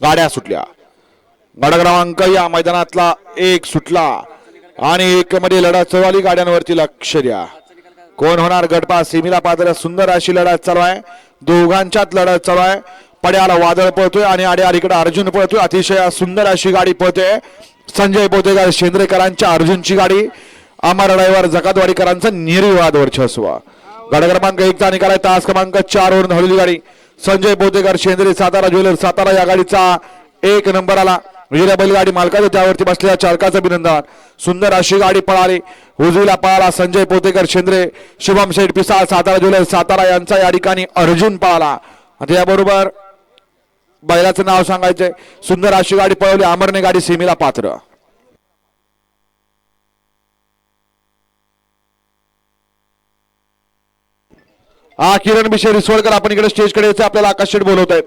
गाड्या सुटल्या। गाडा क्रमांक या मैदानातला 1 सुटला आणि 1 मध्ये लढत चालू आली। गाड्यांवरती लक्ष द्या, कोण होणार गटपास सेमीला पात्र। सुंदर अशी लढत चालू आहे, दोघांच्यात लढत चालू आहे। पड्याला वादळ पळतोय आणि आड्याकडे अर्जुन पळतोय। अतिशय सुंदर अशी गाडी पळते संजय पोतेकर शेंद्रेकरांच्या अर्जुनची गाडी। अमर ड्रायव्हर जकातवाडीकरांचं निर्विवाद वर्चस्व। गाडा क्रमांक 1 चा निकाल आहे, तास क्रमांक 4 वरून धावलेली गाडी संजय पोतेकर शेंद्रे सातारा ज्वेलर सातारा या गाडीचा 1 नंबर आला। विजय बैलगाडी मालकाचं त्यावरती बसलेल्या चालकाचं अभिनंदन। सुंदर अशी गाडी पळाली, उजवीला पळाला संजय पोतेकर शेंद्रे, शुभम शेठ पिसाळ सातारा ज्वेलर सातारा यांचा या ठिकाणी अर्जुन पळाला। त्याबरोबर बैलाचं नाव सांगायचंय। सुंदर अशी गाडी पळवली, अमरने गाडी सेमीला पात्र। किरण बिशे रिसोडकर आपण इकडे स्टेजकडे यायचं, आपल्याला आकाश शेठ बोलवत आहेत।